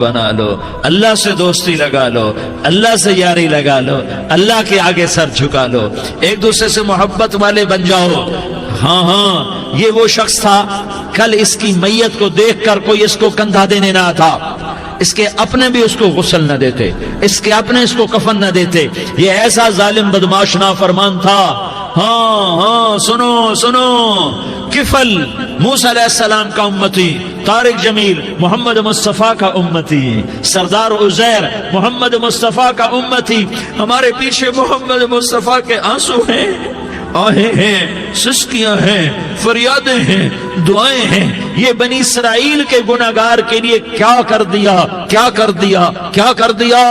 بنا لو، اللہ سے دوستی لگا لو، اللہ سے یاری لگا لو، اللہ کے آگے سر جھکا لو، ایک دوسرے سے محبت والے بن جاؤ۔ ہاں یہ وہ شخص تھا، کل اس کی میت کو دیکھ کر کوئی اس کو کندھا دینے نہ تھا، اس کے اپنے بھی اس کو غسل نہ دیتے، اس کے اپنے اس کو کفن نہ دیتے، یہ ایسا ظالم بدماش نافرمان تھا۔ ہاں سنو سنو، کفل موسیٰ علیہ السلام کا امتی، طارق جمیل محمد مصطفیٰ کا امتی، سردار عزیر محمد مصطفیٰ کا امتی، ہمارے پیچھے محمد مصطفیٰ کے آنسو ہیں، آہیں ہیں، سسکیاں ہیں، فریادیں ہیں، دعائیں ہیں۔ یہ بنی اسرائیل کے گناہگار کے لیے کیا کر دیا، کیا کر دیا، کیا کر دیا۔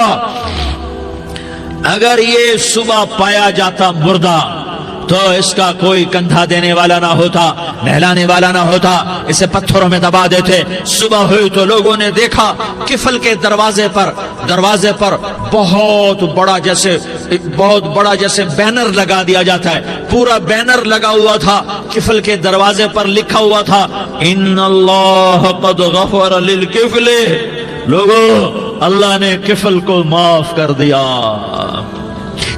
اگر یہ صبح پایا جاتا مردہ تو اس کا کوئی کندھا دینے والا نہ ہوتا، نہلانے والا نہ ہوتا، اسے پتھروں میں دبا دیتے۔ صبح ہوئی تو لوگوں نے دیکھا کفل کے دروازے پر بہت بڑا جیسے بینر لگا دیا جاتا ہے، پورا بینر لگا ہوا تھا، کفل کے دروازے پر لکھا ہوا تھا ان اللہ قد غفر للکفل، لوگوں اللہ نے کفل کو معاف کر دیا۔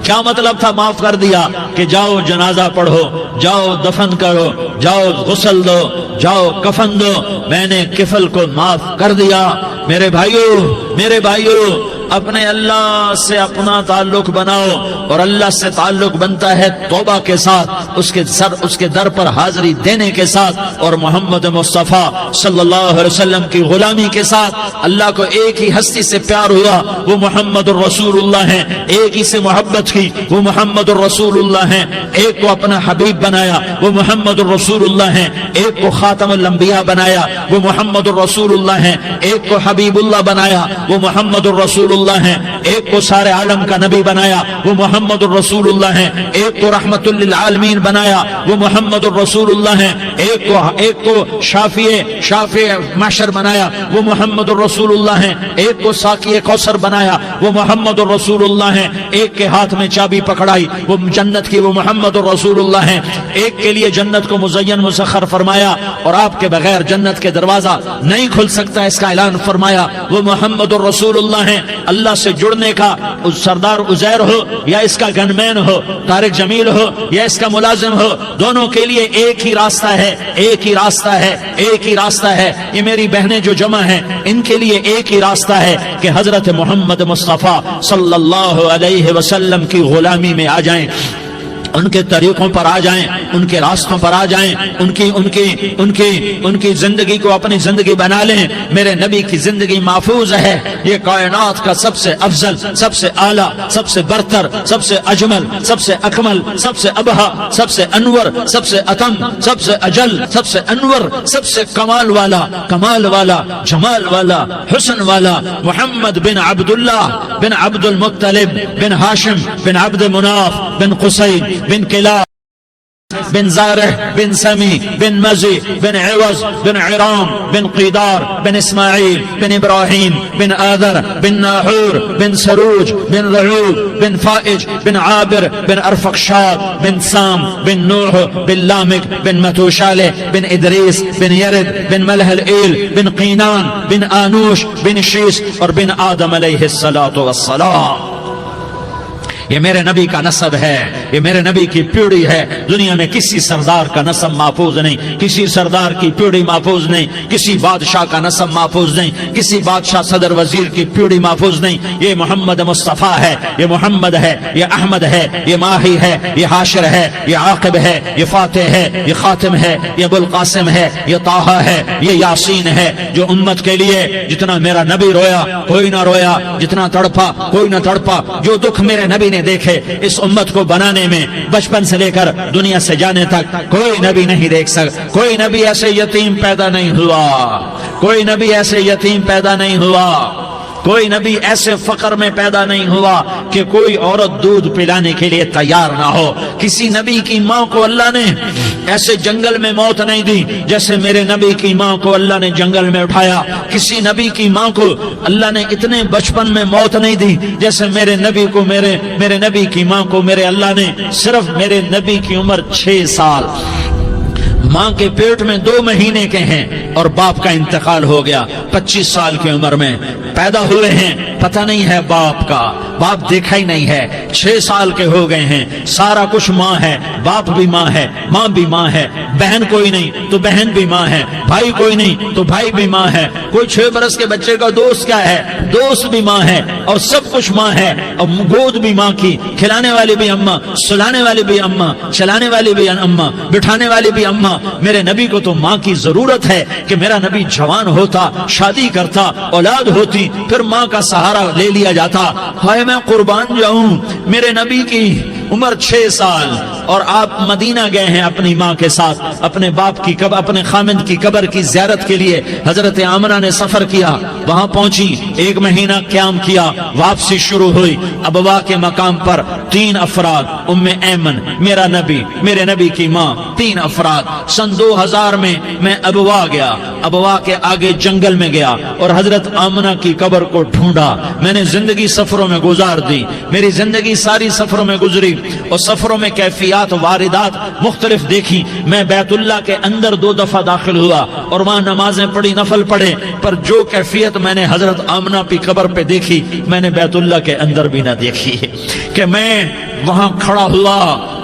کیا مطلب تھا معاف کر دیا؟ کہ جاؤ جنازہ پڑھو، جاؤ دفن کرو، جاؤ غسل دو، جاؤ کفن دو، میں نے کفل کو معاف کر دیا۔ میرے بھائیو اپنے اللہ سے اپنا تعلق بناؤ، اور اللہ سے تعلق بنتا ہے توبہ کے ساتھ، اس کے در پر حاضری دینے کے ساتھ، اور محمد مصطفیٰ صلی اللہ علیہ وسلم کی غلامی کے ساتھ۔ اللہ کو ایک ہی ہستی سے پیار ہوا، وہ محمد الرسول اللہ ہیں، ایک ہی سے محبت کی، وہ محمد الرسول اللہ ہیں، ایک کو اپنا حبیب بنایا، وہ محمد الرسول اللہ ہیں، ایک کو خاتم الانبیاء بنایا، وہ محمد الرسول اللہ ہیں، ایک کو حبیب اللہ بنایا، وہ محمد الرسول اللہ ہیں، ایک کو سارے عالم کا نبی بنایا، وہ محمد الرسول اللہ ہیں، ایک کو رحمت للعالمین بنایا، وہ محمد الرسول اللہ ہیں، ایک کو شافع محشر بنایا، وہ محمد الرسول اللہ ہیں، ایک کو ساقی کوثر بنایا، وہ محمد الرسول اللہ ہیں، ایک کے ہاتھ میں چابی پکڑائی وہ جنت کی، وہ محمد الرسول اللہ ہیں، ایک کے لیے جنت کو مزین مسخر فرمایا، اور آپ کے بغیر جنت کے دروازہ نہیں کھل سکتا اس کا اعلان فرمایا، وہ محمد الرسول اللہ ہیں۔ اللہ سے جڑنے کا سردار عزیر ہو یا اس کا گنمین ہو، طارق جمیل ہو یا اس کا ملازم ہو، دونوں کے لیے ایک ہی راستہ ہے، ایک ہی راستہ ہے، ایک ہی راستہ ہے۔ یہ میری بہنیں جو جمع ہیں ان کے لیے ایک ہی راستہ ہے کہ حضرت محمد مصطفیٰ صلی اللہ علیہ وسلم کی غلامی میں آ جائیں، ان کے طریقوں پر آ جائیں، ان کے راستوں پر آ جائیں، ان کی زندگی کو اپنی زندگی بنا لیں۔ میرے نبی کی زندگی محفوظ ہے، یہ کائنات کا سب سے افضل، سب سے اعلیٰ، سب سے برتر، سب سے اجمل، سب سے اکمل، سب سے ابہا، سب سے انور، سب سے اتم، سب سے اجل، سب سے انور، سب سے کمال والا، جمال والا، حسن والا، محمد بن عبداللہ بن عبد المطلب بن ہاشم بن عبد مناف بن قصی بن کلاب بن زارح بن سمی بن مزی بن عوض بن عرام بن قیدار بن اسماعیل بن ابراہیم بن آذر بن ناحور بن سروج بن رعوب بن فائج بن عابر بن ارفقشاد بن سام بن نوح بن لامک بن متوشالہ بن ادریس بن یرد بن ملح الایل بن قینان بن آنوش بن شیس اور بن آدم علیہ السلام۔ یہ میرے نبی کا نسب ہے، یہ میرے نبی کی پیڑھی ہے۔ دنیا میں کسی سردار کا نسب محفوظ نہیں، کسی سردار کی پیڑھی محفوظ نہیں، کسی بادشاہ کا نسب محفوظ نہیں، کسی بادشاہ صدر وزیر کی پیڑھی محفوظ نہیں۔ یہ محمد مصطفیٰ ہے، یہ محمد ہے، یہ احمد ہے، یہ ماہی ہے، یہ حاشر ہے، یہ عاقب ہے، یہ فاتح ہے، یہ خاتم ہے، یہ ابو القاسم ہے، یہ طٰہٰ ہے، یہ یاسین ہے۔ جو امت کے لیے جتنا میرا نبی رویا کوئی نہ رویا، جتنا تڑپا کوئی نہ تڑپا، جو دکھ میرے نبی نے دیکھے اس امت کو بنانے میں، بچپن سے لے کر دنیا سے جانے تک کوئی نبی نہیں دیکھ سکتا۔ کوئی نبی ایسے یتیم پیدا نہیں ہوا، کوئی نبی ایسے یتیم پیدا نہیں ہوا، کوئی نبی ایسے فقر میں پیدا نہیں ہوا کہ کوئی عورت دودھ پلانے کے لیے تیار نہ ہو۔ کسی نبی کی ماں کو اللہ نے ایسے جنگل میں موت نہیں دی جیسے میرے نبی کی ماں کو اللہ نے جنگل میں اٹھایا۔ کسی نبی کی ماں کو اللہ نے اتنے بچپن میں موت نہیں دی جیسے میرے نبی کو، میرے نبی کی ماں کو میرے اللہ نے صرف میرے نبی کی عمر 6 سال ماں کے پیٹ میں 2 مہینے کے ہیں اور باپ کا انتقال ہو گیا 25 سال کی عمر میں پیدا ہوئے ہیں، پتہ نہیں ہے باپ کا، باپ دیکھا ہی نہیں ہے، 6 سال کے ہو گئے ہیں، سارا کچھ ماں ہے، باپ بھی ماں ہے، ماں بھی ماں ہے، بہن کوئی نہیں تو بہن بھی ماں ہے، بھائی کوئی نہیں تو بھائی بھی ماں ہے، کوئی 6 برس کے بچے کا دوست کیا ہے، دوست بھی ماں ہے، اور سب کچھ ماں ہے، اور گود بھی ماں کی، کھلانے والی بھی اماں، سلانے والی بھی اماں، چلانے والی بھی اماں، بٹھانے والی بھی اماں۔ میرے نبی کو تو ماں کی ضرورت ہے کہ میرا نبی جوان ہوتا، شادی کرتا، اولاد ہوتی، پھر ماں کا سہارا لے لیا جاتا۔ ہائے میں قربان جاؤں، میرے نبی کی عمر 6 سال اور آپ مدینہ گئے ہیں اپنی ماں کے ساتھ، اپنے باپ کی اپنے خامند کی قبر کی زیارت کے لیے حضرت آمنہ نے سفر کیا، وہاں پہنچی، 1 مہینہ قیام کیا، واپسی شروع ہوئی۔ ابوا کے مقام پر 3 افراد، ام ایمن، میرا نبی، میرے نبی کی ماں، 3 افراد۔ سن 2000 میں ابوا گیا، ابوا کے آگے جنگل میں گیا اور حضرت آمنہ کی قبر کو ڈھونڈا۔ میں نے زندگی سفروں میں گزار دی، میری زندگی ساری سفروں میں گزری اور سفروں میں کیفیات واردات مختلف دیکھی۔ میں بیت اللہ کے اندر 2 دفعہ داخل ہوا اور وہاں نمازیں پڑھی، نفل پڑھے، پر جو کیفیت میں نے حضرت آمنہ کی قبر پہ دیکھی میں نے بیت اللہ کے اندر بھی نہ دیکھی، کہ میں وہاں کھڑا ہوا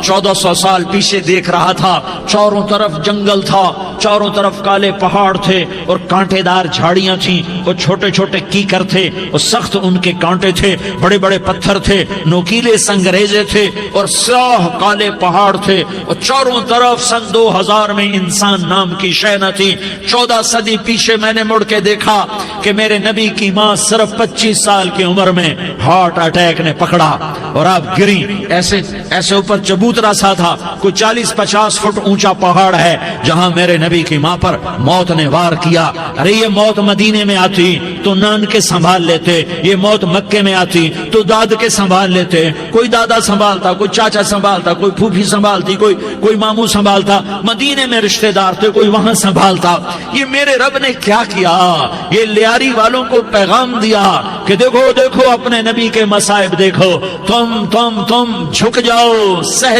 1400 سال پیچھے دیکھ رہا تھا، چاروں طرف جنگل تھا، چاروں طرف کالے پہاڑ تھے اور کانٹے دار جھاڑیاں تھیں اور چھوٹے چھوٹے کیکر تھے اور سخت ان کے کانٹے تھے، بڑے بڑے پتھر تھے، نوکیلے سنگریزے تھے اور سیاہ کالے پہاڑ تھے اور چاروں طرف سن 2000 میں انسان نام کی شے نہ تھی۔ 14 صدی پیچھے میں نے مڑ کے دیکھا کہ میرے نبی کی ماں صرف 25 سال کی عمر میں ہارٹ اٹیک نے پکڑا اور آپ گری، ایسے اوپر چبوترا سا تھا، کوئی 40-50 فٹ اونچا پہاڑ ہے جہاں میرے نبی کی ماں پر موت نے وار کیا۔ ارے یہ موت مدینے میں آتی تو نان کے سنبھال لیتے، یہ موت مکے میں آتی تو داد کے سنبھال لیتے، کوئی دادا سنبھالتا، کوئی چاچا سنبھالتا، کوئی پھوپھی سنبھالتی، کوئی ماموں سنبھالتا، مدینے میں رشتہ دار تھے، کوئی وہاں سنبھالتا۔ یہ میرے رب نے کیا کیا؟ یہ لیاری والوں کو پیغام دیا کہ دیکھو دیکھو اپنے نبی کے مصائب دیکھو، تم جھک جاؤ، سہ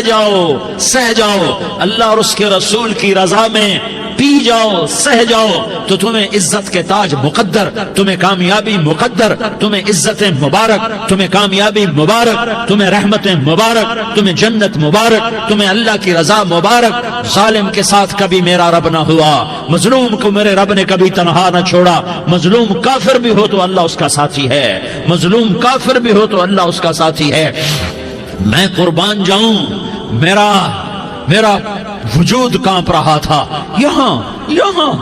جاؤ، اللہ اور اس کے رسول کی رضا میں پی جاؤ، سہ جاؤ تو تمہیں عزت کے تاج مقدر، تمہیں کامیابی مقدر، تمہیں عزت مبارک، تمہیں کامیابی مبارک، تمہیں رحمت مبارک، تمہیں جنت مبارک، تمہیں اللہ کی رضا مبارک۔ ظالم کے ساتھ کبھی میرا رب نہ ہوا، مظلوم کو میرے رب نے کبھی تنہا نہ چھوڑا۔ مظلوم کافر بھی ہو تو اللہ اس کا ساتھی ہے، مظلوم کافر بھی ہو تو اللہ اس کا ساتھی ہے۔ میں قربان جاؤں، میرا وجود کانپ رہا تھا۔ یہاں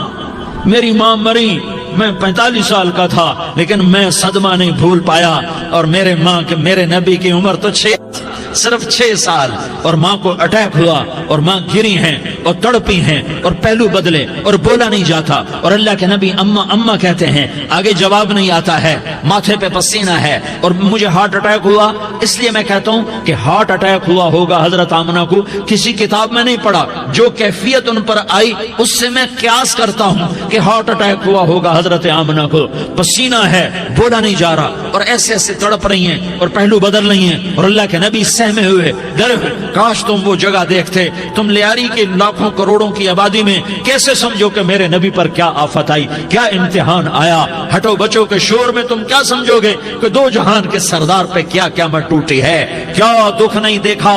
میری ماں مری، میں 45 سال کا تھا لیکن میں صدمہ نہیں بھول پایا، اور میرے نبی کی عمر تو صرف 6 سال، اور ماں کو اٹیک ہوا اور ماں گری ہیں اور تڑپی ہیں اور پہلو بدلے اور بولا نہیں جاتا، اور اللہ کے نبی اماں کہتے ہیں، آگے جواب نہیں آتا ہے، ماتھے پہ پسینہ ہے، اور مجھے ہارٹ اٹیک ہوا۔ اس لیے میں کہتا ہوں کہ ہارٹ اٹیک ہوا ہوگا حضرت آمنہ کو، کسی کتاب میں نہیں پڑھا، جو کیفیت ان پر آئی اس سے میں قیاس کرتا ہوں کہ ہارٹ اٹیک ہوا ہوگا حضرت آمنہ کو۔ پسینہ ہے، بولا نہیں جا رہا، اور ایسے تڑپ رہی ہیں اور پہلو بدل رہی ہیں، اور اللہ کے نبی سہمے ہوئے، ڈرے ہوئے۔ کاش تم وہ جگہ دیکھتے، تم لیاری کے لاکھوں کروڑوں کی آبادی میں کیسے سمجھو کہ میرے نبی پر کیا آفت آئی، کیا امتحان آیا۔ ہٹو بچوں کے شور میں تم کیا سمجھو گے کہ 2 جہان کے سردار پہ کیا قیامت ٹوٹی ہے۔ کیا دکھ نہیں دیکھا،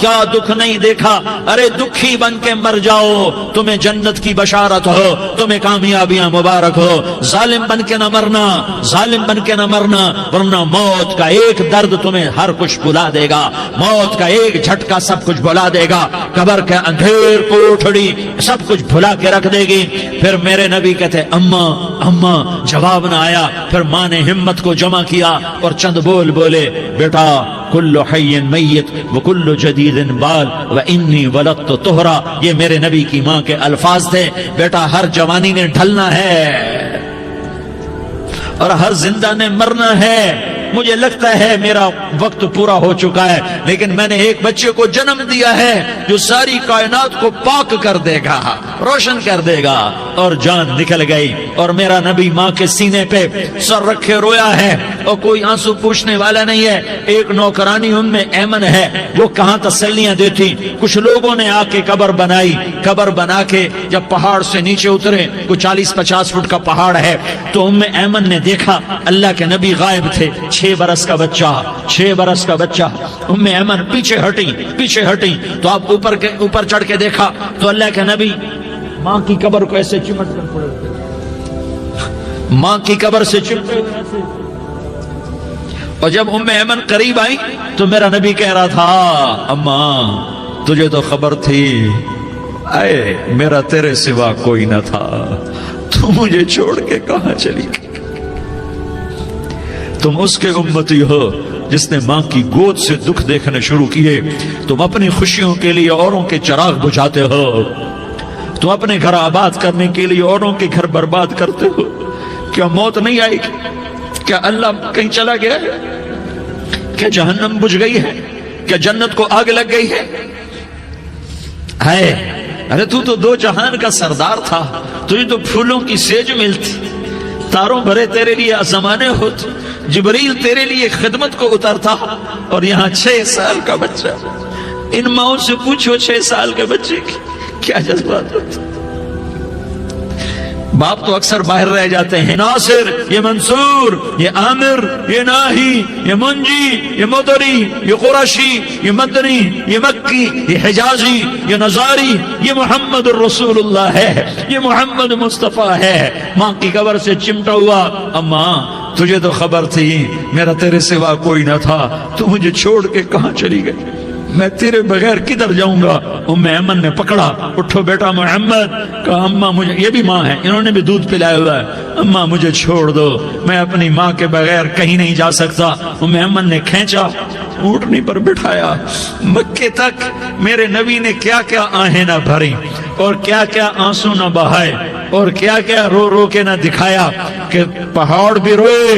کیا دکھ نہیں دیکھا۔ ارے دکھی بن کے مر جاؤ، تمہیں جنت کی بشارت ہو، تمہیں کامیابیاں مبارک ہو۔ ظالم بن کے نہ مرنا، ظالم بن کے نہ مرنا، ورنہ موت کا ایک درد تمہیں ہر کچھ بلا دے گا، موت کا ایک جھٹکا سب کچھ بھلا دے گا، قبر کے اندھیر کوٹھڑی سب کچھ بھلا کے رکھ دے گی۔ پھر میرے نبی کہتے اماں، جواب نہ آیا۔ پھر ماں نے ہمت کو جمع کیا اور چند بول بولے، بیٹا کل حی میت وکل جدید بال وانی ولدت طہرا۔ یہ میرے نبی کی ماں کے الفاظ تھے، بیٹا ہر جوانی نے ڈھلنا ہے اور ہر زندہ نے مرنا ہے۔ مجھے لگتا ہے میرا وقت پورا ہو چکا ہے، لیکن میں نے ایک بچے کو جنم دیا ہے جو ساری کائنات کو پاک کر دے گا، روشن کر دے گا۔ اور جان نکل گئی، اور میرا نبی ماں کے سینے پہ سر رکھے رویا ہے اور کوئی آنسو پوچھنے والا نہیں ہے۔ ایک نوکرانی ان میں ایمن ہے، وہ کہاں تسلیاں دیتی۔ کچھ لوگوں نے آ کے قبر بنائی، قبر بنا کے جب پہاڑ سے نیچے اترے، کوئی 40-50 فٹ کا پہاڑ ہے، تو ام ایمن نے دیکھا اللہ کے نبی غائب تھے، 6 برس کا بچہ، ام ایمن پیچھے ہٹی تو آپ اوپر چڑھ کے دیکھا تو اللہ کے نبی ماں کی قبر کو ایسے چمٹ کر پڑے، ماں کی قبر سے چمٹے ہوئے ایسے۔ اور جب ام ایمن قریب آئی تو میرا نبی کہہ رہا تھا اماں تجھے تو خبر تھی، اے میرا تیرے سوا کوئی نہ تھا، تو مجھے چھوڑ کے کہاں چلی گئی؟ تم اس کے امتی ہو جس نے ماں کی گود سے دکھ دیکھنے شروع کیے، تم اپنی خوشیوں کے لیے اوروں کے چراغ بجھاتے ہو، تم اپنے گھر آباد کرنے کے لیے اوروں کے گھر برباد کرتے ہو۔ کیا موت نہیں آئے گی؟ کیا اللہ کہیں چلا گیا ہے؟ کیا جہنم بجھ گئی ہے؟ کیا جنت کو آگ لگ گئی ہے؟ ارے تو 2 جہان کا سردار تھا، تجھے تو پھولوں کی سیج ملتی، تاروں بھرے تیرے لیے زمانے ہوتے، جبریل تیرے لیے خدمت کو اترتا، اور یہاں 6 سال کا بچہ۔ ان ماؤں سے پوچھو 6 سال کے بچے کی کیا جذبات ہوتے۔ باپ تو اکثر باہر رہ جاتے ہیں، ناصر، یہ منصور، یہ عامر، یہ ناہی، یہ منجی، یہ مدری، یہ قرشی، یہ مدنی، یہ مکی، یہ حجازی، یہ نظاری، یہ محمد الرسول اللہ ہے، یہ محمد مصطفیٰ ہے۔ ماں کی قبر سے چمٹا ہوا، اماں تجھے تو خبر تھی میرا تیرے سوا کوئی نہ تھا، تو مجھے چھوڑ کے کہاں چلی گئی؟ میں تیرے بغیر کدھر جاؤں گا؟ ام ایمن نے پکڑا، اٹھو بیٹا محمد، کہا اماں مجھے، یہ بھی ماں ہے، انہوں نے بھی دودھ پلایا ہوا ہے، اماں مجھے چھوڑ دو، میں اپنی ماں کے بغیر کہیں نہیں جا سکتا۔ ام ایمن نے کھینچا، اونٹنی پر بٹھایا، مکے تک میرے نبی نے کیا کیا آہیں نہ بھری، اور کیا کیا آنسو نہ بہائے، اور کیا کیا رو رو کے نہ دکھایا کہ پہاڑ بھی روئے،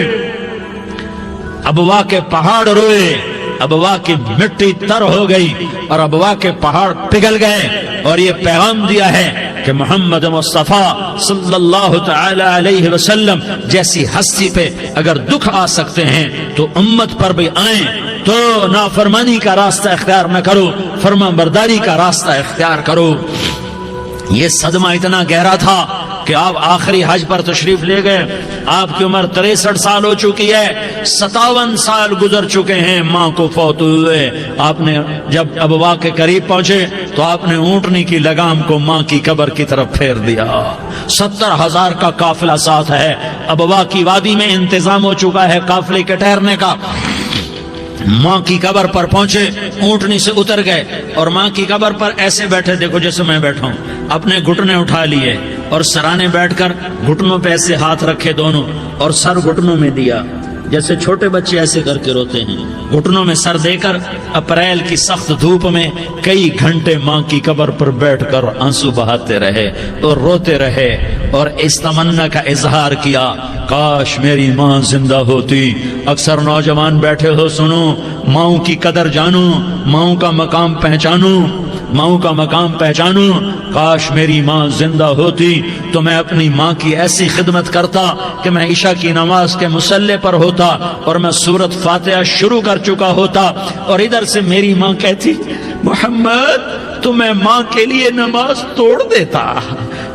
ابوا کے پہاڑ روئے، ابوا کی مٹی تر ہو گئی اور ابوا کے پہاڑ پگھل گئے، اور یہ پیغام دیا ہے کہ محمد مصطفیٰ صلی اللہ تعالی علیہ وسلم جیسی ہستی پہ اگر دکھ آ سکتے ہیں تو امت پر بھی آئیں، تو نافرمانی کا راستہ اختیار نہ کرو، فرما برداری کا راستہ اختیار کرو۔ یہ صدمہ اتنا گہرا تھا کہ آپ آخری حج پر تشریف لے گئے، آپ کی عمر 63 سال ہو چکی ہے، 57 سال گزر چکے ہیں ماں کو فوت ہوئے۔ آپ نے جب ابوا کے قریب پہنچے تو آپ نے اونٹنی کی لگام کو ماں کی قبر کی طرف پھیر دیا۔ 70,000 کا قافلہ ساتھ ہے، ابوا کی وادی میں انتظام ہو چکا ہے قافلے کے ٹھہرنے کا۔ ماں کی قبر پر پہنچے، اونٹنی سے اتر گئے اور ماں کی قبر پر ایسے بیٹھے، دیکھو جیسے میں بیٹھا ہوں، اپنے گھٹنے اٹھا لیے اور سرانے بیٹھ کر گھٹنوں پہ ایسے ہاتھ رکھے دونوں، اور سر گھٹنوں میں دیا، جیسے چھوٹے بچے ایسے کر کے روتے ہیں، گھٹنوں میں سر دے کر اپریل کی سخت دھوپ میں کئی گھنٹے ماں کی قبر پر بیٹھ کر آنسو بہاتے رہے اور روتے رہے، اور اس تمنا کا اظہار کیا کاش میری ماں زندہ ہوتی۔ اکثر نوجوان بیٹھے ہو، سنو، ماؤں کی قدر جانو، ماؤں کا مقام پہچانو، ماؤں کا مقام پہچانو۔ کاش میری ماں زندہ ہوتی تو میں اپنی ماں کی ایسی خدمت کرتا کہ میں عشاء کی نماز کے مصلی پر ہوتا اور میں سورۃ فاتحہ شروع کر چکا ہوتا، اور ادھر سے میری ماں کہتی محمد تو میں ماں کے لیے نماز توڑ دیتا،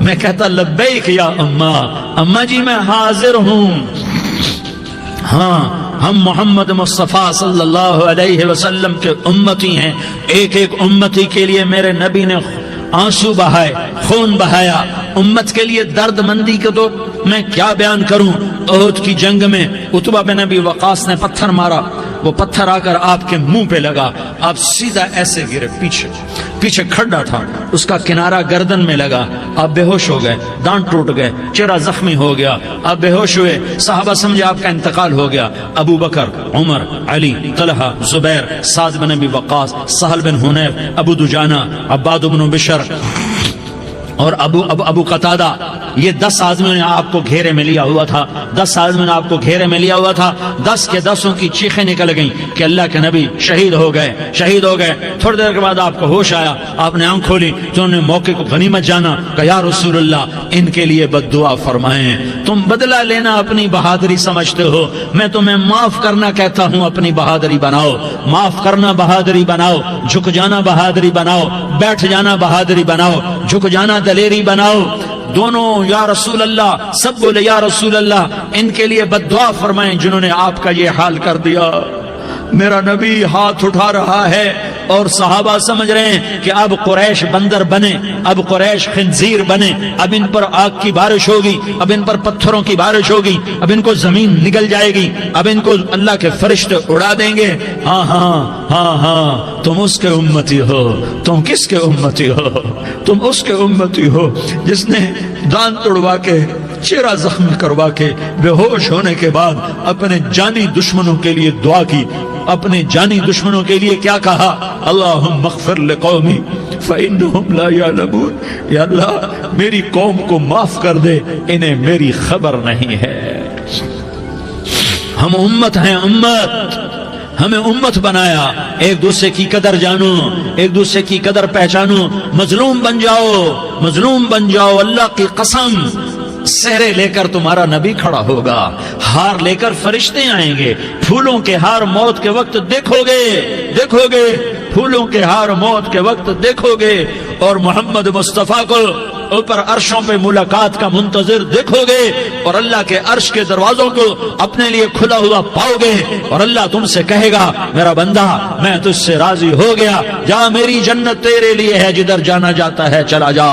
میں کہتا لبیک یا اماں، اماں جی میں حاضر ہوں۔ ہاں، ہم محمد مصطفیٰ صلی اللہ علیہ وسلم کے امتی ہیں، ایک ایک امتی کے لیے میرے نبی نے آنسو بہائے، خون بہایا، امت کے لیے درد مندی کو تو میں کیا بیان کروں۔ احد کی جنگ میں عتبہ بن ابی وقاص نے پتھر مارا، وہ پتھر آ کر آپ کے منہ پہ لگا، آپ سیدھا ایسے گرے، پیچھے کھڈا تھا، اس کا کنارہ گردن میں لگا، آپ بے ہوش ہو گئے، دانت ٹوٹ گئے، چہرہ زخمی ہو گیا، آپ بے ہوش ہوئے، صحابہ سمجھے آپ کا انتقال ہو گیا۔ ابو بکر، عمر، علی، طلحہ، زبیر، سعد بن ابی وقاص، سہل بن حنیف، ابو دجانہ، عباد بن بشر اور ابو قتادہ، یہ 10 آدمیوں نے آپ کو گھیرے میں لیا ہوا تھا، 10 آدمیوں نے آپ کو گھیرے میں لیا ہوا تھا۔ 10 کے 10 کی چیخیں نکل گئیں کہ اللہ کے نبی شہید ہو گئے۔ تھوڑی دیر کے بعد آپ کو ہوش آیا، آپ نے آنکھ کھولی تو انہوں نے موقع کو غنیمت جانا کہ یا رسول اللہ ان کے لیے بد دعا فرمائیں، تم بدلہ لینا اپنی بہادری سمجھتے ہو، میں تمہیں معاف کرنا کہتا ہوں، اپنی بہادری بناؤ، معاف کرنا بہادری بناؤ، جھک جانا بہادری بناؤ، بیٹھ جانا بہادری بناؤ۔ جھک جانا دلیری بناؤ. دونوں یا رسول اللہ سب بولے یا رسول اللہ ان کے لیے بد دعا فرمائیں جنہوں نے آپ کا یہ حال کر دیا. میرا نبی ہاتھ اٹھا رہا ہے اور صحابہ سمجھ رہے ہیں کہ اب قریش بندر بنے, اب قریش خنزیر بنے, اب ان پر آگ کی بارش ہوگی, اب ان پر پتھروں کی بارش ہوگی, اب ان کو زمین نگل جائے گی, اب ان کو اللہ کے فرشتے اڑا دیں گے. ہاں ہاں ہاں ہاں تم اس کے امتی ہو. تم کس کے امتی ہو؟ تم اس کے امتی ہو جس نے دان توڑوا کے, چہرہ زخم کروا کے, بے ہوش ہونے کے بعد اپنے جانی دشمنوں کے لیے دعا کی. اپنے جانی دشمنوں کے لیے کیا کہا؟ اللہم اغفر لقومی فإنہم لا یعلمون. یا اللہ میری قوم کو معاف کر دے, انہیں میری خبر نہیں ہے. ہم امت ہیں, امت, ہمیں امت بنایا. ایک دوسرے کی قدر جانو, ایک دوسرے کی قدر پہچانو. مظلوم بن جاؤ, مظلوم بن جاؤ. اللہ کی قسم سہرے لے کر تمہارا نبی کھڑا ہوگا, ہار لے کر فرشتے آئیں گے. پھولوں کے ہار موت کے وقت دیکھو گے, دیکھو گے پھولوں کے ہار موت کے وقت دیکھو گے. اور محمد مصطفیٰ کو اوپر عرشوں پہ ملاقات کا منتظر دیکھو گے, اور اللہ کے عرش کے دروازوں کو اپنے لیے کھلا ہوا پاؤ گے. اور اللہ تم سے کہے گا میرا بندہ میں تجھ سے راضی ہو گیا, جا میری جنت تیرے لیے ہے, جدھر جانا جاتا ہے چلا جا.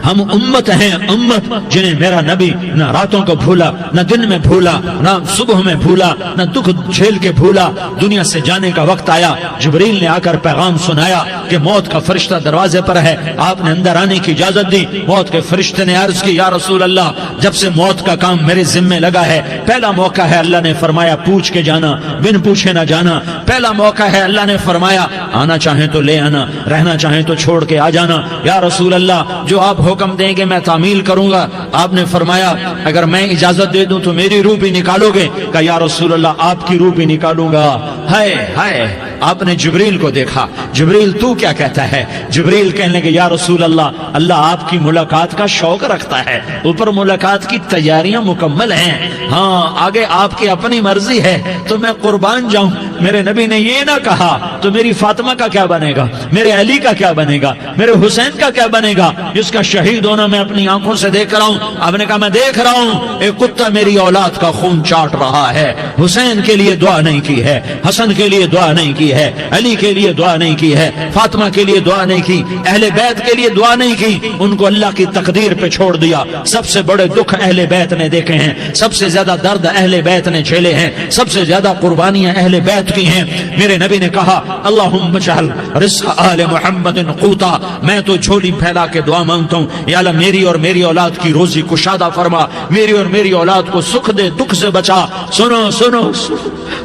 ہم امت ہیں, امت جنہیں میرا نبی نہ راتوں کو بھولا, نہ دن میں بھولا, نہ صبح میں بھولا, نہ دکھ جھیل کے بھولا. دنیا سے جانے کا وقت آیا, جبریل نے آ کر پیغام سنایا کہ موت کا فرشتہ دروازے پر ہے. آپ نے اندر آنے کی اجازت دی. موت کے فرشتے نے عرض کی یا رسول اللہ جب سے موت کا کام میرے ذمے لگا ہے پہلا موقع ہے. اللہ نے فرمایا پوچھ کے جانا, بن پوچھے نہ جانا. پہلا موقع ہے. اللہ نے فرمایا آنا چاہیں تو لے آنا, رہنا چاہیں تو چھوڑ کے آ جانا. یا رسول اللہ جو آپ حکم دیں گے میں تعمیل کروں گا. آپ نے فرمایا اگر میں اجازت دے دوں تو میری روح بھی نکالو گے؟ کہا یا رسول اللہ آپ کی روح بھی نکالوں گا. ہائے ہائے, آپ نے جبریل کو دیکھا. جبریل تو کیا کہتا ہے؟ جبریل کہنے لگے یا رسول اللہ اللہ آپ کی ملاقات کا شوق رکھتا ہے, اوپر ملاقات کی تیاریاں مکمل ہیں. ہاں آگے آپ کی اپنی مرضی ہے تو میں قربان جاؤں. میرے نبی نے یہ نہ کہا تو میری فاطمہ کا کیا بنے گا, میرے علی کا کیا بنے گا, میرے حسین کا کیا بنے گا جس کا شہید ہونا میں اپنی آنکھوں سے دیکھ رہا ہوں. آپ نے کہا میں دیکھ رہا ہوں ایک کتا میری اولاد کا خون چاٹ رہا ہے. حسین کے لیے دعا نہیں کی ہے, حسن کے لیے دعا نہیں کی ہے, علی کے لیے دعا نہیں کی ہے, فاطمہ کے لیے دعا نہیں کی, اہل بیت کے لیے دعا نہیں کی. ان کو اللہ کی تقدیر پہ چھوڑ دیا. سب سے بڑے دکھ اہل بیت نے دیکھے ہیں, سب سے زیادہ درد اہل بیت نے جھیلے ہیں, سب سے زیادہ قربانیاں اہل بیت کی ہیں. میرے نبی نے کہا اللہم اجعل رزق آل محمد قوتا. میں تو جھولی پھیلا کے دعا مانگتا ہوں یا اللہ میری اور میری اولاد کی روزی کشادہ فرما, میری اور میری اولاد کو سکھ دے, دکھ سے بچا. سنو سنو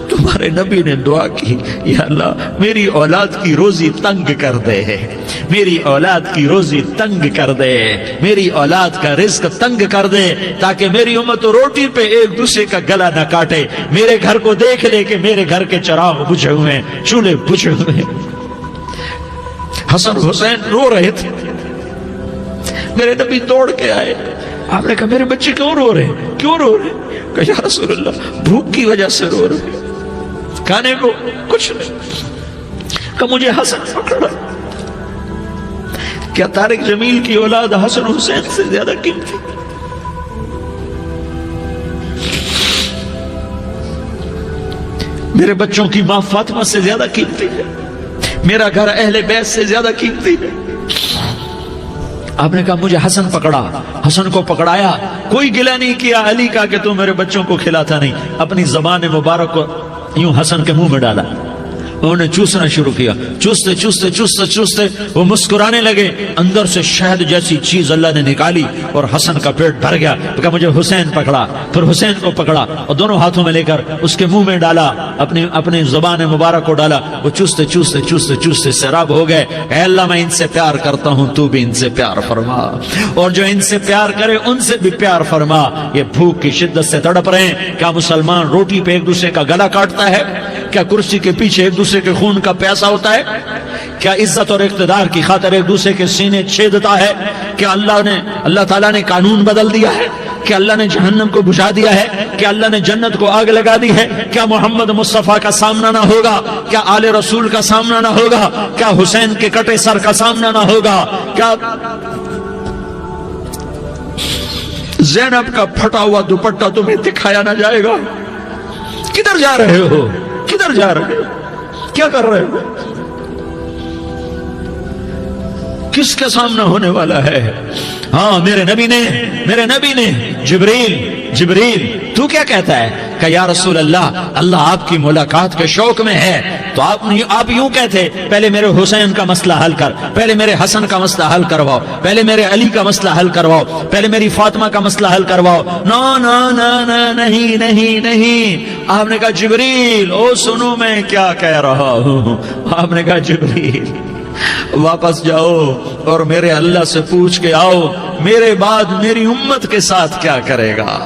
تمہارے نبی نے دعا کی یا اللہ میری اولاد کی روزی تنگ کر دے, میری اولاد کی روزی تنگ کر دے, میری اولاد کا رزق تنگ کر دے تاکہ میری امت روٹی پہ ایک دوسرے کا گلا نہ کاٹے. میرے گھر کو دیکھ لے کہ میرے گھر کے چراغ بجھے ہوئے ہیں, چولہے بجھے ہوئے ہیں. حسن حسین رو رہے تھے. میرے نبی دوڑ کے آئے. آپ نے کہا میرے بچے کیوں رو رہے ہیں, کیوں رو رہے ہیں؟ کہا یا رسول اللہ بھوک کی وجہ سے رو رہے ہیں, کھانے کو کچھ نہیں. کہ مجھے حسن پکڑا. کیا طارق جمیل کی اولاد حسن حسین سے زیادہ قیمتی؟ میرے بچوں کی ماں فاطمہ سے زیادہ قیمتی ہے, میرا گھر اہل بیت سے زیادہ قیمتی ہے. آپ نے کہا مجھے حسن پکڑا. حسن کو پکڑایا, کوئی گلہ نہیں کیا علی کا کہ تو میرے بچوں کو کھلاتا نہیں. اپنی زبان مبارک کو یوں حسن کے منہ میں ڈالا, انہوں نے چوسنا شروع کیا. چوستے چوستے چوستے چوستے وہ مسکرانے لگے. اندر سے شہد جیسی چیز اللہ نے نکالی اور حسن کا پیٹ بھر گیا. تو کہا مجھے حسین پکڑا. پھر حسین کو پکڑا اور دونوں ہاتھوں میں لے کر اس کے منہ میں ڈالا, اپنی زبان مبارک کو ڈالا. وہ چوستے چوستے چوستے چوستے سیراب ہو گئے. اے اللہ میں ان سے پیار کرتا ہوں, تو بھی ان سے پیار فرما, اور جو ان سے پیار کرے ان سے بھی پیار فرما. یہ بھوک کی شدت سے تڑپ رہے ہیں. کیا مسلمان روٹی پہ ایک دوسرے کا گلا کاٹتا ہے؟ کیا کرسی کے پیچھے ایک دوسرے کے خون کا پیاسا ہوتا ہے؟ کیا عزت اور اقتدار کی خاطر ایک دوسرے کے سینے چھیدتا ہے؟ کیا اللہ تعالیٰ نے قانون بدل دیا ہے؟ کیا اللہ نے جہنم کو بجھا دیا ہے؟ کیا اللہ نے جنت کو آگ لگا دی ہے؟ کیا محمد مصطفیٰ کا سامنا نہ ہوگا؟ کیا آل رسول کا سامنا نہ ہوگا؟ کیا حسین کے کٹے سر کا سامنا نہ ہوگا؟ کیا زینب کا پھٹا ہوا دوپٹہ تمہیں دکھایا نہ جائے گا؟ کدھر جا رہے ہو؟ کدھر جا رہے ہو؟ کیا کر رہے ہو؟ کس کا سامنا ہونے والا ہے؟ ہاں میرے نبی نے جبریل تو کیا کہتا ہے کہ یا رسول اللہ آپ کی ملاقات کے شوق میں ہے، تو آپ یوں کہتے پہلے میرے حسین کا مسئلہ حل کر، پہلے میرے حسن کا مسئلہ حل کرواؤ، پہلے میرے علی کا مسئلہ حل کرواؤ، پہلے میری فاطمہ کا مسئلہ حل کرواؤ۔ نہیں، آپ نے کہا جبریل او سنو میں کیا کہہ رہا ہوں۔ آپ نے کہا جبریل واپس جاؤ اور میرے اللہ سے پوچھ کے آؤ میرے بعد میری امت کے ساتھ کیا کرے گا،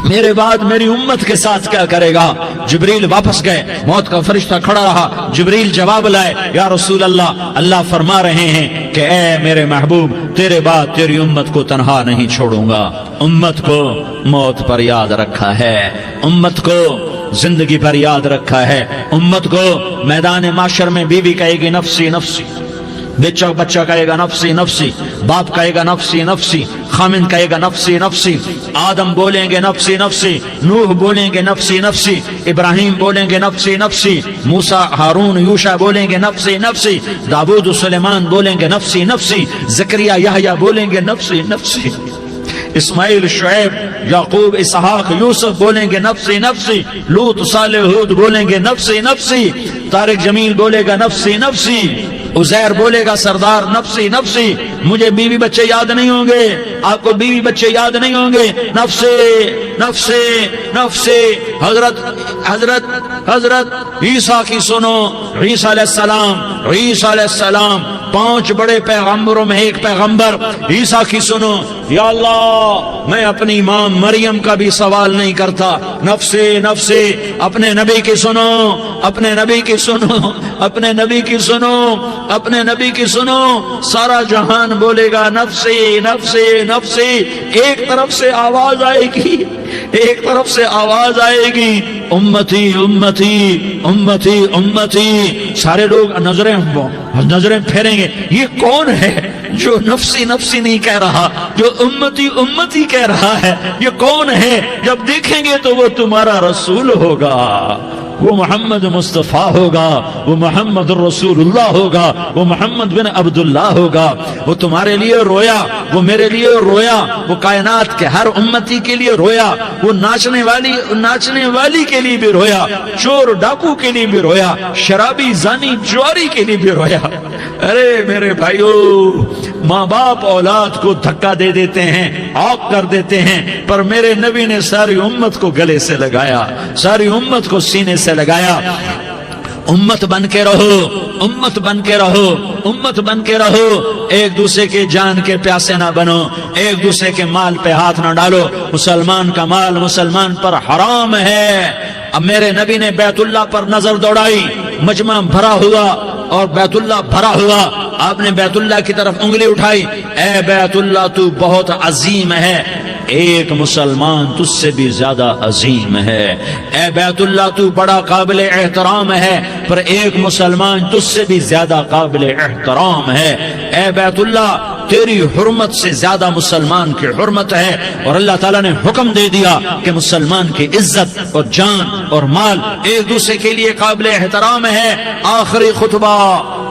میرے بعد میری امت کے ساتھ کیا کرے گا۔ جبریل واپس گئے، موت کا فرشتہ کھڑا رہا، جبریل جواب لائے، یا رسول اللہ فرما رہے ہیں کہ اے میرے محبوب تیرے بعد تیری امت کو تنہا نہیں چھوڑوں گا۔ امت کو موت پر یاد رکھا ہے، امت کو زندگی پر یاد رکھا ہے، امت کو میدان معاشر میں بیوی کہے گی نفسی نفسی، بچہ کہے گا نفسی نفسی، باپ کہے گا نفسی نفسی، خامن کہے گا نفسی نفسی، آدم بولیں گے نفسی نفسی، نوح بولیں گے نفسی نفسی، ابراہیم بولیں گے نفسی نفسی، موسیٰ ہارون یوشع بولیں گے نفسی نفسی، داؤد سلیمان بولیں گے نفسی نفسی، زکریا یحییٰ بولیں گے نفسی نفسی، اسماعیل شعیب یعقوب اسحاق یوسف بولیں گے نفسی نفسی، لوط صالح ہود بولیں گے نفسی نفسی، طارق جمیل بولے گا نفسی نفسی، عزیر بولے گا سردار نفسی نفسی۔ مجھے بیوی بچے یاد نہیں ہوں گے، آپ کو بیوی بچے یاد نہیں ہوں گے، نفسی نفسی نفسی۔ حضرت عیسیٰ کی سنو، عیسیٰ علیہ السلام 5 بڑے پیغمبروں میں ایک پیغمبر عیسیٰ کی سنو، یا اللہ میں اپنی ماں مریم کا بھی سوال نہیں کرتا، نفسی نفسی۔ اپنے نبی کی سنو، اپنے نبی کی سنو، اپنے نبی کی سنو، اپنے نبی کی سنو، سارا جہان بولے گا نفسی نفسی نفسی۔ ایک طرف سے آواز آئے گی، ایک طرف سے آواز آئے گی امتی امتی امتی امتی، سارے لوگ نظریں پھیریں گے، یہ کون ہے جو نفسی نفسی نہیں کہہ رہا، جو امتی امتی کہہ رہا ہے، یہ کون ہے؟ جب دیکھیں گے تو وہ تمہارا رسول ہوگا، وہ محمد مصطفیٰ ہوگا، وہ محمد رسول اللہ ہوگا، وہ محمد بن عبداللہ ہوگا۔ وہ تمہارے لیے رویا، وہ میرے لیے رویا، وہ کائنات کے ہر امتی کے لیے رویا، وہ ناچنے والی کے لیے بھی رویا، چور ڈاکو کے لیے بھی رویا، شرابی زانی جواری کے لیے بھی رویا۔ ارے میرے بھائیو، ماں باپ اولاد کو دھکا دے دیتے ہیں، آگ کر دیتے ہیں، پر میرے نبی نے ساری امت کو گلے سے لگایا، ساری امت کو سینے سے لگایا۔ امت بن کے رہو، امت بن کے رہو، امت بن کے رہو، ایک دوسرے کے جان کے پیاسے نہ بنو، ایک دوسرے کے مال پہ ہاتھ نہ ڈالو۔ مسلمان کا مال مسلمان پر حرام ہے۔ اب میرے نبی نے بیت اللہ پر نظر دوڑائی، مجمع بھرا ہوا اور بیت اللہ بھرا ہوا، آپ نے بیت اللہ کی طرف انگلی اٹھائی، اے بیت اللہ تو بہت عظیم ہے، ایک مسلمان تجھ سے بھی زیادہ عظیم ہے، اے بیت اللہ تو بڑا قابل احترام ہے، پر ایک مسلمان تجھ سے بھی زیادہ قابل احترام ہے، اے بیت اللہ تیری حرمت سے زیادہ مسلمان کی حرمت ہے۔ اور اللہ تعالیٰ نے حکم دے دیا کہ مسلمان کی عزت اور جان اور مال ایک دوسرے کے لیے قابل احترام ہے۔ آخری خطبہ،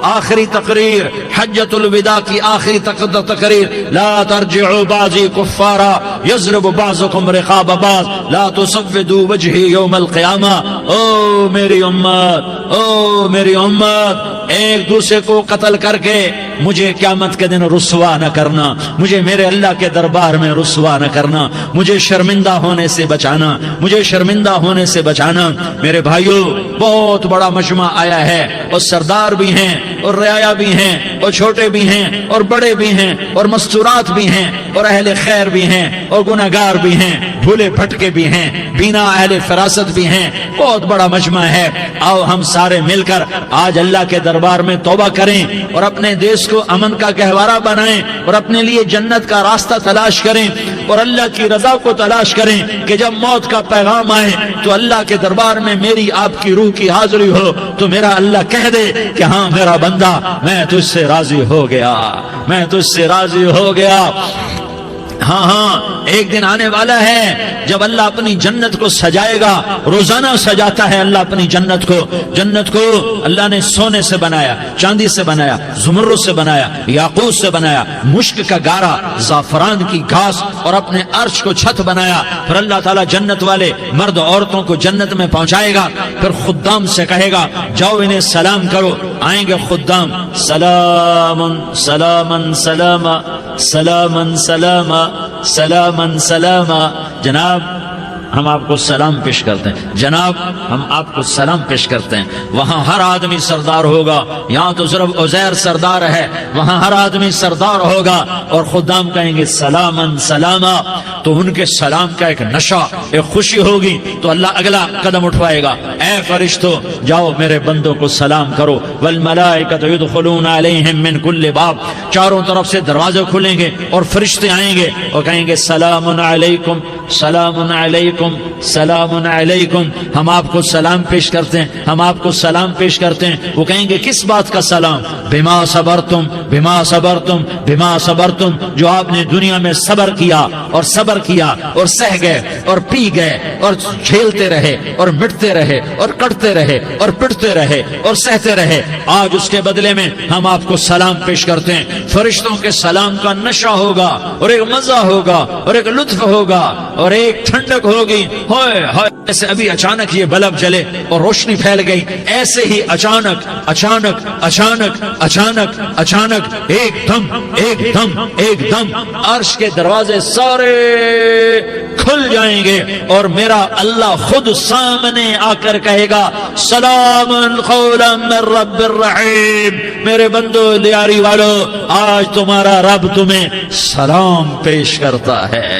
آخری تقریر، حجۃ الوداع کی آخری تقریر، لا ترجعوا بعضی کفارا یضرب بعضکم رقاب بعض لا تسودوا وجہی یوم القیامہ۔ او میری امت، او میری امت، ایک دوسرے کو قتل کر کے مجھے قیامت کے دن رسوا نہ کرنا، مجھے میرے اللہ کے دربار میں رسوا نہ کرنا، مجھے شرمندہ ہونے سے بچانا، مجھے شرمندہ ہونے سے بچانا۔ میرے بھائیو، بہت بڑا مجمع آیا ہے اور سردار بھی ہیں، اور رعایا بھی ہیں اور چھوٹے بھی ہیں اور بڑے بھی ہیں اور مستورات بھی ہیں اور اہل خیر بھی ہیں اور گناہگار بھی ہیں، بھولے بھٹکے بھی ہیں، بینا اہل فراست بھی ہیں، بہت بڑا مجمع ہے۔ آؤ ہم سارے مل کر آج اللہ کے دربار میں توبہ کریں اور اپنے دیش کو امن کا گہوارہ بنائیں اور اپنے لیے جنت کا راستہ تلاش کریں اور اللہ کی رضا کو تلاش کریں کہ جب موت کا پیغام آئے تو اللہ کے دربار میں میری آپ کی روح کی حاضری ہو تو میرا اللہ کہہ دے کہ ہاں میرا بندہ میں تجھ سے راضی ہو گیا، میں تجھ سے راضی ہو گیا۔ ہاں ہاں ایک دن آنے والا ہے جب اللہ اپنی جنت کو سجائے گا، روزانہ سجاتا ہے اللہ اپنی جنت کو۔ جنت کو اللہ نے سونے سے بنایا، چاندی سے بنایا، زمرد سے بنایا، یاقوت سے بنایا، مشک کا گارا، زعفران کی گھاس اور اپنے عرش کو چھت بنایا۔ پھر اللہ تعالیٰ جنت والے مرد عورتوں کو جنت میں پہنچائے گا، پھر خدام سے کہے گا جاؤ انہیں سلام کرو۔ آئیں گے خدام، سلام سلام سلاما سلام سلاما سلام سلاما، جناب ہم آپ کو سلام پیش کرتے ہیں، جناب ہم آپ کو سلام پیش کرتے ہیں۔ وہاں ہر آدمی سردار ہوگا، یہاں تو صرف عزیر سردار ہے، وہاں ہر آدمی سردار ہوگا اور خدام کہیں گے سلامن سلاما، تو ان کے سلام کا ایک نشہ، ایک خوشی ہوگی، تو اللہ اگلا قدم اٹھوائے گا، اے فرشتوں جاؤ میرے بندوں کو سلام کرو۔ والملائکۃ یدخلون علیہم من کل باب، چاروں طرف سے دروازے کھلیں گے اور فرشتے آئیں گے اور کہیں گے سلام علیکم سلام علیکم سلام علیکم، ہم آپ کو سلام پیش کرتے ہیں، ہم آپ کو سلام پیش کرتے ہیں۔ وہ کہیں گے کس بات کا سلام؟ بما صبرتم بما صبرتم بما صبرتم، جو آپ نے دنیا میں صبر کیا اور صبر کیا اور سہ گئے اور پی گئے اور جھیلتے رہے اور مٹتے رہے اور کٹتے رہے اور پٹتے رہے اور سہتے رہے، آج اس کے بدلے میں ہم آپ کو سلام پیش کرتے ہیں۔ فرشتوں کے سلام کا نشہ ہوگا اور ایک مزہ ہوگا اور ایک لطف ہوگا اور ایک ٹھنڈک ہوگی۔ ہوئے ہوئے، جیسے ابھی اچانک یہ بلب جلے اور روشنی پھیل گئی، ایسے ہی اچانک اچانک اچانک اچانک اچانک ایک دم ایک دم ایک دم عرش کے دروازے سارے کھل جائیں گے اور میرا اللہ خود سامنے آ کر کہے گا سلام قولا من رب الرحیم، میرے بندو لیاری والو آج تمہارا رب تمہیں سلام پیش کرتا ہے،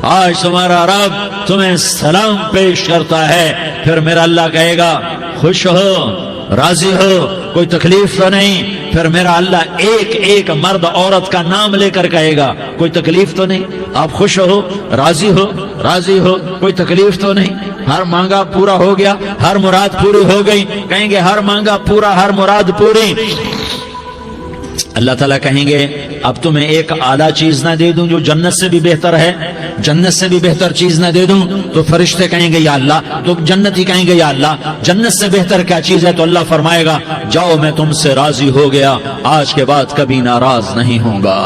آج تمہارا رب تمہیں سلام پیش کرتا ہے۔ پھر میرا اللہ کہے گا خوش ہو، راضی ہو، کوئی تکلیف تو نہیں؟ پھر میرا اللہ ایک ایک مرد عورت کا نام لے کر کہے گا کوئی تکلیف تو نہیں؟ آپ خوش ہو، راضی ہو، راضی ہو، کوئی تکلیف تو نہیں؟ ہر مانگا پورا ہو گیا، ہر مراد پوری ہو گئی؟ کہیں گے ہر مانگا پورا، ہر مراد پوری۔ اللہ تعالیٰ کہیں گے اب تمہیں ایک اعلیٰ چیز نہ دے دوں جو جنت سے بھی بہتر ہے؟ جنت سے بھی بہتر چیز نہ دے دوں؟ تو فرشتے کہیں گے یا اللہ، تو جنتی کہیں گے یا اللہ جنت سے بہتر کیا چیز ہے؟ تو اللہ فرمائے گا جاؤ میں تم سے راضی ہو گیا، آج کے بعد کبھی ناراض نہیں ہوں گا۔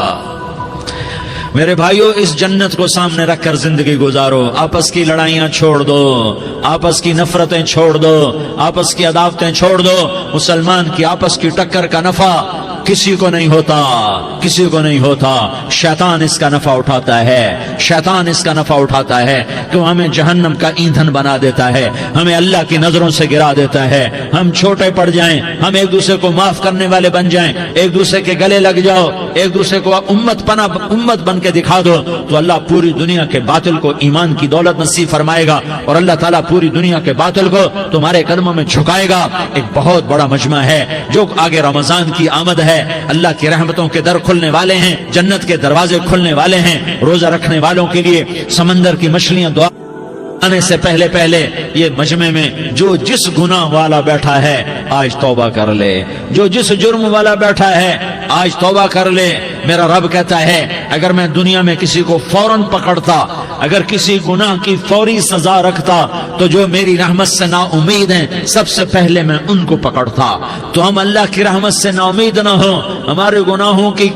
میرے بھائیو اس جنت کو سامنے رکھ کر زندگی گزارو، آپس کی لڑائیاں چھوڑ دو، آپس کی نفرتیں چھوڑ دو، آپس کی عداوتیں چھوڑ دو۔ مسلمان کی آپس کی ٹکر کا نفع کسی کو نہیں ہوتا، کسی کو نہیں ہوتا، شیطان اس کا نفع اٹھاتا ہے، شیطان اس کا نفع اٹھاتا ہے کہ ہمیں جہنم کا ایندھن بنا دیتا ہے، ہمیں اللہ کی نظروں سے گرا دیتا ہے، ہم چھوٹے پڑ جائیں، ہم ایک دوسرے کو معاف کرنے والے بن جائیں، ایک دوسرے کے گلے لگ جاؤ، ایک دوسرے کو امت بن کے دکھا دو، تو اللہ پوری دنیا کے باطل کو ایمان کی دولت نصیب فرمائے گا اور اللہ تعالیٰ پوری دنیا کے باطل کو تمہارے قدموں میں جھکائے گا۔ ایک بہت بڑا مجمع ہے جو آگے رمضان کی آمد ہے، اللہ کی رحمتوں کے در کھلنے والے ہیں، جنت کے دروازے کھلنے والے ہیں، روزہ رکھنے والوں کے لیے سمندر کی مچھلیاں دعا آنے سے پہلے پہلے یہ مجمع میں جو جس گناہ والا بیٹھا ہے آج توبہ کر لے، جو جس جرم والا بیٹھا ہے آج توبہ کر لے۔ میرا رب کہتا ہے اگر میں دنیا میں کسی کو فوراً پکڑتا، اگر کسی گناہ کی فوری سزا رکھتا تو جو میری رحمت سے نا امید ہیں سب سے پہلے میں ان کو پکڑتا۔ تو ہم اللہ کی رحمت سے نا امید نہ ہو، ہمارے گناہوں کی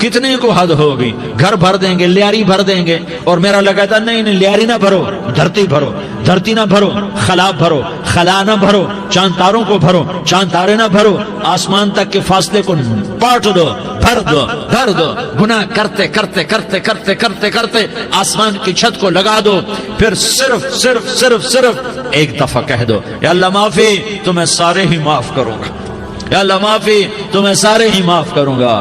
کتنے کو حد ہوگی، گھر بھر دیں گے، لیاری بھر دیں گے، اور میرا اللہ کہتا نہیں نہیں لیاری نہ بھرو، دھرتی بھرو، دھرتی نہ بھرو، خلا بھرو، خلا نہ بھرو، چاند تاروں کو بھرو، چاند تارے نہ بھرو، آسمان تک کے فاصلے کو پاٹ دو، بھر دو، بھر دو، گناہ کرتے کرتے کرتے کرتے کرتے کرتے آسمان کی چھت کو لگا دو، پھر صرف صرف صرف صرف ایک دفعہ کہہ دو یا اللہ معافی، تو میں سارے ہی معاف کروں گا، یا اللہ معافی تو میں سارے ہی معاف کروں گا،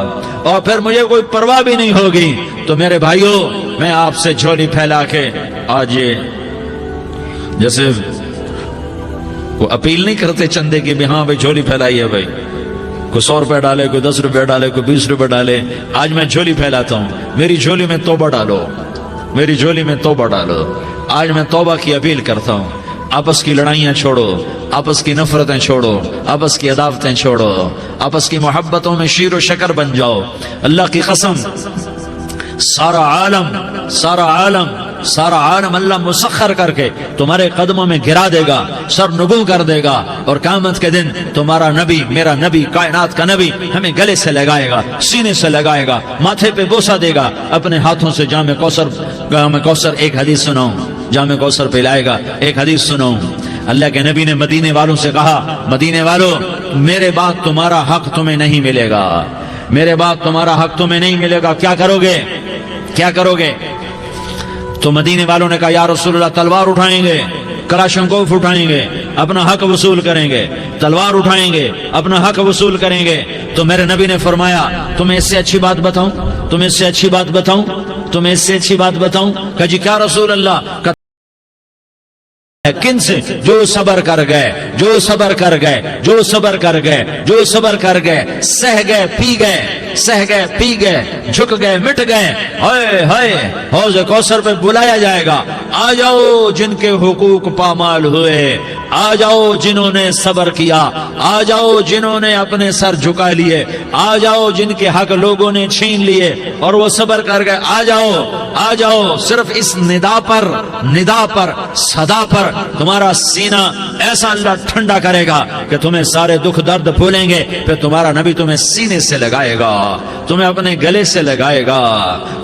اور پھر مجھے کوئی پرواہ بھی نہیں ہوگی تو میرے بھائیوں میں آپ سے جھولی پھیلا کے آج یہ جیسے وہ اپیل نہیں کرتے چندے کی بھی ہاں بھائی جھولی پھیلائی ہے بھائی، کوئی 100 روپے ڈالے، کوئی 10 روپے ڈالے، کوئی 20 روپے ڈالے، آج میں جھولی پھیلاتا ہوں، میری جھولی میں توبہ ڈالو، میری جھولی میں توبہ ڈالو۔ آج میں توبہ کی اپیل کرتا ہوں، آپس کی لڑائیاں چھوڑو، آپس کی نفرتیں چھوڑو، آپس کی عداوتیں چھوڑو، آپس کی محبتوں میں شیر و شکر بن جاؤ۔ اللہ کی قسم سارا عالم اللہ مسخر کر کے تمہارے قدموں میں گرا دے گا، سر نگوں کر دے گا، اور قیامت کے دن تمہارا نبی، میرا نبی، کائنات کا نبی ہمیں گلے سے لگائے گا، سینے سے لگائے گا، ماتھے پہ بوسہ دے گا، اپنے ہاتھوں سے جام کوثر ایک حدیث سناؤں، جام کوثر پلائے گا، ایک حدیث سناؤں۔ اللہ کے نبی نے مدینے والوں سے کہا، مدینے والوں میرے بعد تمہارا حق تمہیں نہیں ملے گا، میرے بعد تمہارا حق تمہیں نہیں ملے گا، کیا کرو گے؟ کیا کرو گے؟ تو مدینے والوں نے کہا یا رسول اللہ تلوار اٹھائیں گے، کلاشنکوف اٹھائیں گے، اپنا حق وصول کریں گے، تلوار اٹھائیں گے، اپنا حق وصول کریں گے۔ تو میرے نبی نے فرمایا تمہیں اس سے اچھی بات بتاؤں، تمہیں اس سے اچھی بات بتاؤں، تمہیں اس سے اچھی بات بتاؤں؟ کہا جی کیا رسول اللہ؟ کن سے؟ جو صبر کر گئے، جو صبر کر گئے، جو صبر کر گئے، جو صبر کر گئے، سہ گئے پی گئے، سہ گئے پی گئے، جھک گئے مٹ گئے، ہائے ہائے حوض کوثر پہ بلایا جائے گا، آ جاؤ جن کے حقوق پامال ہوئے، آ جاؤ جنہوں نے صبر کیا، آ جاؤ جنہوں نے اپنے سر جھکا لیے، آ جاؤ جن کے حق لوگوں نے چھین لیے اور وہ صبر کر گئے، آ جاؤ آ جاؤ۔ صرف اس ندا پر صدا پر تمہارا سینہ ایسا اللہ ٹھنڈا کرے گا کہ تمہیں سارے دکھ درد بھولیں گے، پھر تمہارا نبی تمہیں سینے سے لگائے گا، تمہیں اپنے گلے سے لگائے گا،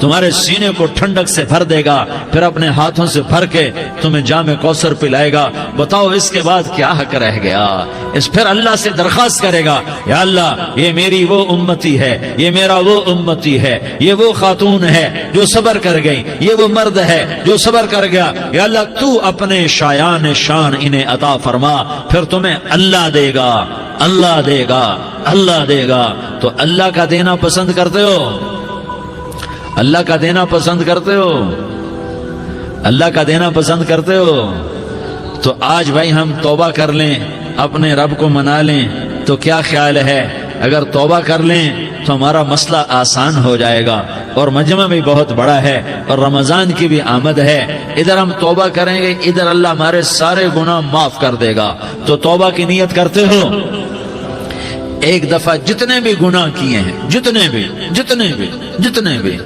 تمہارے سینے کو ٹھنڈک سے بھر دے گا، پھر اپنے ہاتھوں سے بھر کے تمہیں جام کوثر پلائے گا۔ بتاؤ اس کے بعد کیا حق رہ گیا؟ پھر اللہ سے درخواست کرے گا یا اللہ یہ میری وہ امتی ہے، یہ میرا وہ امتی ہے، یہ وہ خاتون ہے جو صبر کر گئی، یہ وہ مرد ہے جو صبر کر گیا، یا اللہ تو اپنے شایان شان انہیں عطا فرما، پھر تمہیں اللہ دے گا، اللہ دے گا، اللہ دے گا۔ تو اللہ کا دینا پسند کرتے ہو؟ اللہ کا دینا پسند کرتے ہو؟ اللہ کا دینا پسند کرتے ہو؟ تو آج بھائی ہم توبہ کر لیں، اپنے رب کو منا لیں، تو کیا خیال ہے اگر توبہ کر لیں تو ہمارا مسئلہ آسان ہو جائے گا، اور مجمع بھی بہت بڑا ہے اور رمضان کی بھی آمد ہے، ادھر ہم توبہ کریں گے، ادھر اللہ ہمارے سارے گناہ معاف کر دے گا۔ تو توبہ کی نیت کرتے ہو؟ ایک دفعہ جتنے بھی گناہ کیے ہیں، جتنے بھی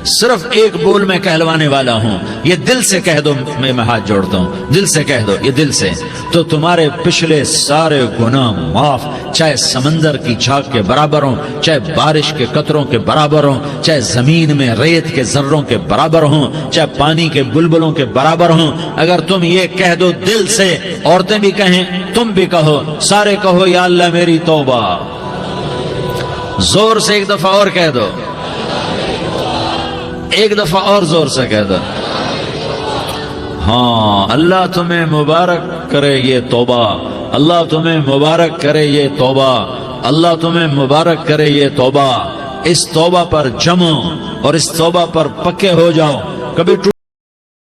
صرف ایک بول میں کہلوانے والا ہوں، یہ دل سے کہہ دو، میں ہاتھ جوڑتا ہوں، دل سے کہہ دو، یہ دل سے، تو تمہارے پچھلے سارے گناہ معاف، چاہے سمندر کی جھاگ کے برابر ہوں، چاہے بارش کے قطروں کے برابر ہوں، چاہے زمین میں ریت کے ذروں کے برابر ہوں، چاہے پانی کے بلبلوں کے برابر ہوں۔ اگر تم یہ کہہ دو دل سے، عورتیں بھی کہیں، تم بھی کہو، سارے کہو یا اللہ میری توبہ، زور سے ایک دفعہ اور کہہ دو، ایک دفعہ اور زور سے کہہ دو۔ ہاں اللہ تمہیں مبارک کرے یہ توبہ، اللہ تمہیں مبارک کرے یہ توبہ، اللہ تمہیں مبارک کرے یہ توبہ۔ اس توبہ پر جمو اور اس توبہ پر پکے ہو جاؤ، کبھی